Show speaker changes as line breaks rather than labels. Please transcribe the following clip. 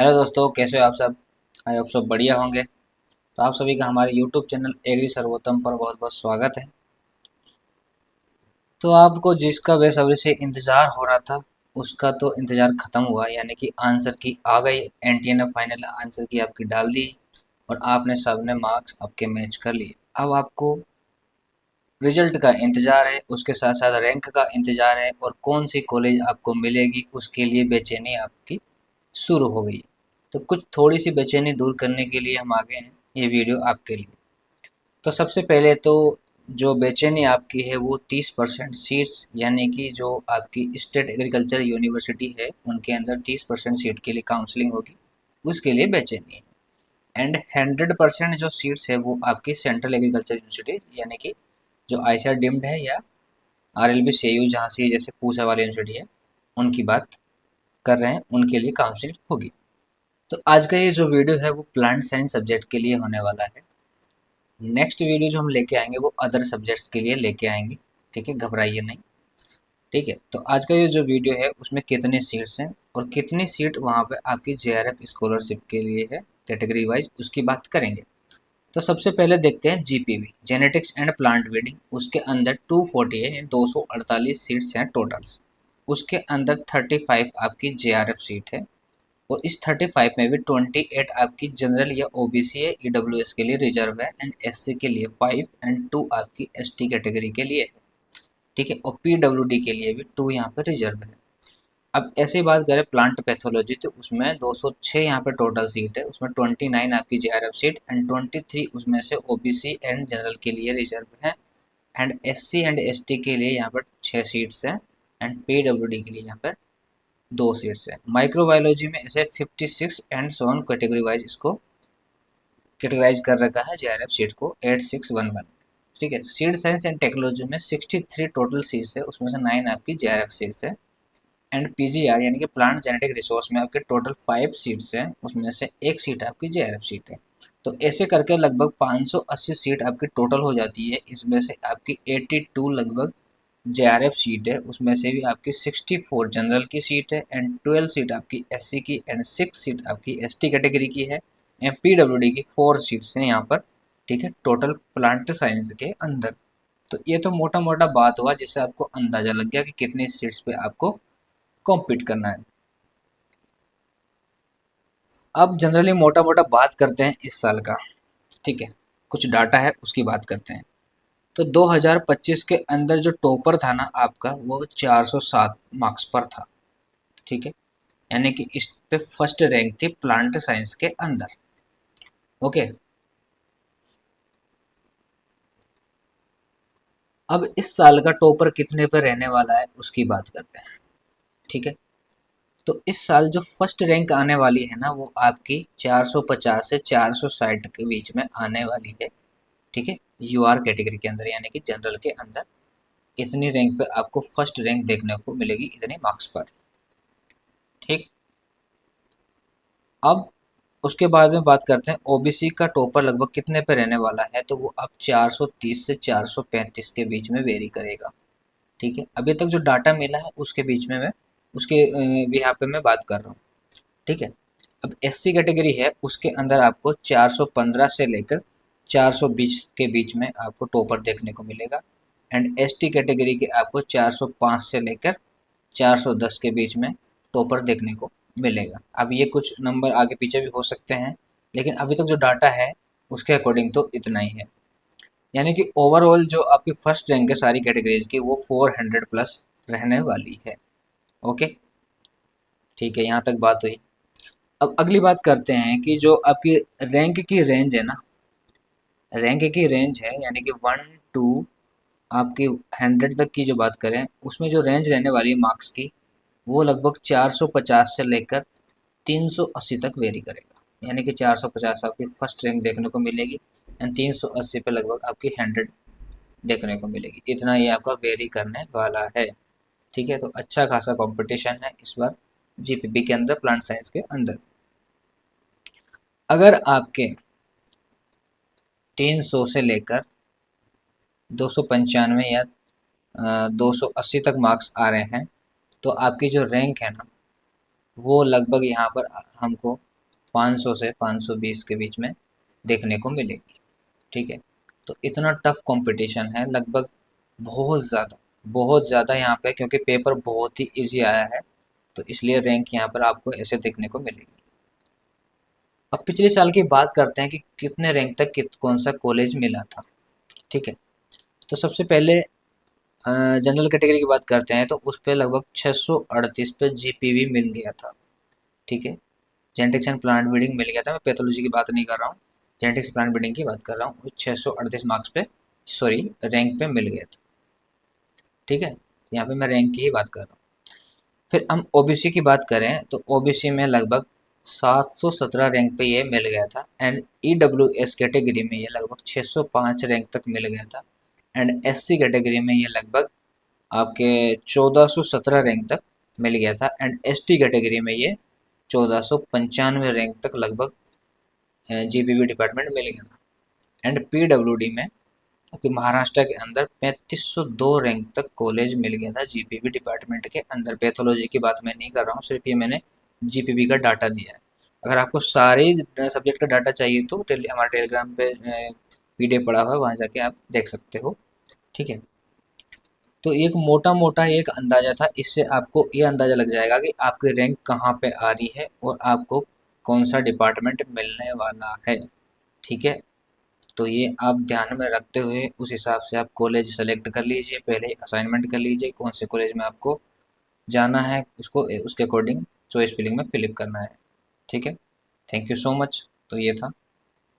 Hello दोस्तों, कैसे हो आप सब। आई होप सब बढ़िया होंगे। तो आप सभी का हमारे यूट्यूब चैनल एग्री सर्वोत्तम पर बहुत बहुत स्वागत है। तो आपको जिसका बेसब्री से इंतज़ार हो रहा था उसका तो इंतज़ार ख़त्म हुआ, यानी कि आंसर की आ गई। एनटीए ने फाइनल आंसर की आपकी डाल दी और आपने सबने मार्क्स आपके मैच कर लिए। अब आपको रिजल्ट का इंतज़ार है, उसके साथ साथ रैंक का इंतज़ार है और कौन सी कॉलेज आपको मिलेगी उसके लिए बेचैनी आपकी शुरू हो गई। तो कुछ थोड़ी सी बेचैनी दूर करने के लिए हम आ गए हैं, ये वीडियो आपके लिए। तो सबसे पहले तो जो बेचैनी आपकी है वो 30% सीट्स, यानी कि जो आपकी स्टेट एग्रीकल्चर यूनिवर्सिटी है उनके अंदर 30% सीट के लिए काउंसलिंग होगी, उसके लिए बेचैनी है। एंड 100% जो सीट्स है वो आपकी सेंट्रल एग्रीकल्चर यूनिवर्सिटी, यानी कि जो आईसीआर डीम्ड है या आरएलबी सीयू झांसी जैसे पूसा वाली यूनिवर्सिटी है, उनकी बात कर रहे हैं, उनके लिए काउंसलिंग होगी। तो आज का ये जो वीडियो है वो प्लांट साइंस सब्जेक्ट के लिए होने वाला है। नेक्स्ट वीडियो जो हम लेके आएंगे वो अदर सब्जेक्ट्स के लिए लेके आएंगे। ठीक है, घबराइए नहीं। ठीक है, तो आज का ये जो वीडियो है उसमें कितने सीट्स हैं और कितनी सीट वहाँ पे आपकी जेआरएफ स्कॉलरशिप के लिए है कैटेगरी वाइज, उसकी बात करेंगे। तो सबसे पहले देखते हैं जीपीवी, जेनेटिक्स एंड प्लांट ब्रीडिंग। उसके अंदर 240 है, 248 सीट्स हैं टोटल्स। उसके अंदर 35 आपकी जेआरएफ सीट है और इस 35 में भी 28 आपकी जनरल या ओबीसी है, ईडब्ल्यूएस के लिए रिजर्व है, एंड एससी के लिए 5 एंड 2 आपकी एसटी कैटेगरी के लिए है। ठीक है, और पीडब्ल्यूडी के लिए भी 2 यहाँ पर रिजर्व है। अब ऐसे बात करें प्लांट पैथोलॉजी, तो उसमें 206 यहाँ पे टोटल सीट है, उसमें 29 आपकी जेआरएफ सीट एंड 23 उसमें से ओबीसी एंड जनरल के लिए रिजर्व है, एंड एससी एंड एसटी के लिए यहाँ पर 6 सीट्स हैं, एंड पीडब्ल्यूडी के लिए यहाँ पर 2 सीट्स हैं। माइक्रोबायोलॉजी में ऐसे 56 एंड 7 कैटेगरी वाइज इसको कैटेगराइज कर रखा है जेआरएफ सीट को 8611। ठीक है, सीड साइंस एंड टेक्नोलॉजी में 63 टोटल सीट्स है, उसमें से 9 आपकी जेआरएफ सीट्स है, एंड पीजीआर यानी कि प्लांट जेनेटिक रिसोर्स में आपके टोटल 5 सीट्स हैं, उसमें से एक सीट आपकी जेआरएफ सीट है। तो ऐसे करके लगभग 580 सीट आपकी टोटल हो जाती है। इसमें से आपकी 82 लगभग जेआरएफ सीट है, उसमें से भी आपकी 64 जनरल की सीट है, एंड 12 सीट आपकी एससी की, एंड 6 सीट आपकी एसटी कैटेगरी की है, एंड पीडब्ल्यूडी की 4 सीट्स हैं यहाँ पर। ठीक है, टोटल प्लांट साइंस के अंदर। तो ये तो मोटा मोटा बात हुआ जिससे आपको अंदाजा लग गया कि कितनी सीट्स पे आपको कॉम्पीट करना है। अब जनरली मोटा मोटा बात करते हैं इस साल का। ठीक है, कुछ डाटा है उसकी बात करते हैं। तो 2025 के अंदर जो टॉपर था ना आपका, वो 407 मार्क्स पर था। ठीक है, यानी कि इस पे फर्स्ट रैंक थी प्लांट साइंस के अंदर। ओके, अब इस साल का टॉपर कितने पे रहने वाला है उसकी बात करते हैं। ठीक है, तो इस साल जो फर्स्ट रैंक आने वाली है ना वो आपकी 450 से 460 के बीच में आने वाली है। ठीक है, यूआर कैटेगरी के अंदर यानी कि जनरल के अंदर इतनी रैंक पे आपको फर्स्ट रैंक देखने को मिलेगी, इतने मार्क्स पर। ठीक, अब उसके बाद में बात करते हैं ओबीसी का टॉपर लगभग कितने पे रहने वाला है, तो वो अब 430 से 435 के बीच में वेरी करेगा। ठीक है, अभी तक जो डाटा मिला है उसके बीच में मैं उसके बिहाफ पे मैं बात कर रहा हूँ। ठीक है, अब एससी कैटेगरी है उसके अंदर आपको 415 से लेकर 420 के बीच में आपको टॉपर देखने को मिलेगा, एंड एसटी कैटेगरी के आपको 405 से लेकर 410 के बीच में टॉपर देखने को मिलेगा। अब ये कुछ नंबर आगे पीछे भी हो सकते हैं, लेकिन अभी तक जो डाटा है उसके अकॉर्डिंग तो इतना ही है। यानी कि ओवरऑल जो आपकी फर्स्ट रैंक है सारी कैटेगरीज की वो 400 प्लस रहने वाली है। ओके, ठीक है, यहाँ तक बात हुई। अब अगली बात करते हैं कि जो आपकी रैंक की रेंज है ना, रैंक की रेंज है यानी कि 1 टू आपकी 100 तक की जो बात करें, उसमें जो रेंज रहने वाली है मार्क्स की वो लगभग 450 से लेकर 380 तक वेरी करेगा। यानी कि 450 आपकी फर्स्ट रैंक देखने को मिलेगी, एंड 380 पे लगभग आपकी 100 देखने को मिलेगी। इतना ये आपका वेरी करने वाला है। ठीक है, तो अच्छा खासा कंपटीशन है इस बार जीपीपी के अंदर, प्लांट साइंस के अंदर। अगर आपके 300 से लेकर 295 या 280 तक मार्क्स आ रहे हैं, तो आपकी जो रैंक है ना वो लगभग यहाँ पर हमको 500 से 520 के बीच में देखने को मिलेगी। ठीक है, तो इतना टफ कंपटीशन है लगभग, बहुत ज़्यादा यहाँ पे, क्योंकि पेपर बहुत ही इजी आया है, तो इसलिए रैंक यहाँ पर आपको ऐसे देखने को मिलेगी। अब पिछले साल की बात करते हैं कि कितने रैंक तक कौन सा कॉलेज मिला था। ठीक है, तो सबसे पहले जनरल कैटेगरी की बात करते हैं, तो उस पर लगभग 638 पे जीपीवी मिल गया था। ठीक है, जेनेटिक्स एंड प्लांट ब्रीडिंग मिल गया था, मैं पैथोलॉजी की बात नहीं कर रहा हूँ, जेनेटिक्स प्लांट ब्रीडिंग की बात कर रहा हूँ। 638 मार्क्स पे, सॉरी, रैंक पे मिल गया था। ठीक है, यहाँ पे मैं रैंक की ही बात कर रहा हूँ। फिर हम ओबीसी की बात करें तो ओबीसी में लगभग 717 रैंक पे ये मिल गया था, एंड ईडब्ल्यूएस कैटेगरी में ये लगभग 605 रैंक तक मिल गया था, एंड एससी कैटेगरी में ये लगभग आपके 1417 रैंक तक मिल गया था, एंड एसटी कैटेगरी में ये 1495 रैंक तक लगभग जीपीवी डिपार्टमेंट मिल गया था, एंड पीडब्ल्यूडी में आपके महाराष्ट्र के अंदर 3502 रैंक तक कॉलेज मिल गया था जीपीवी डिपार्टमेंट के अंदर। पैथोलॉजी की बात मैं नहीं कर रहा हूँ, सिर्फ ये मैंने जीपीवी का डाटा दिया है। अगर आपको सारे सब्जेक्ट का डाटा चाहिए तो हमारे टेलीग्राम पे पीडीएफ पड़ा हुआ है, वहाँ जाके आप देख सकते हो। ठीक है, तो एक मोटा मोटा एक अंदाज़ा था, इससे आपको ये अंदाज़ा लग जाएगा कि आपकी रैंक कहाँ पे आ रही है और आपको कौन सा डिपार्टमेंट मिलने वाला है। ठीक है, तो ये आप ध्यान में रखते हुए उस हिसाब से आप कॉलेज सेलेक्ट कर लीजिए, पहले असाइनमेंट कर लीजिए कौन से कॉलेज में आपको जाना है, उसको उसके अकॉर्डिंग चॉइस फिलिंग में फिलिप करना है। ठीक है, थैंक यू सो मच। तो ये था।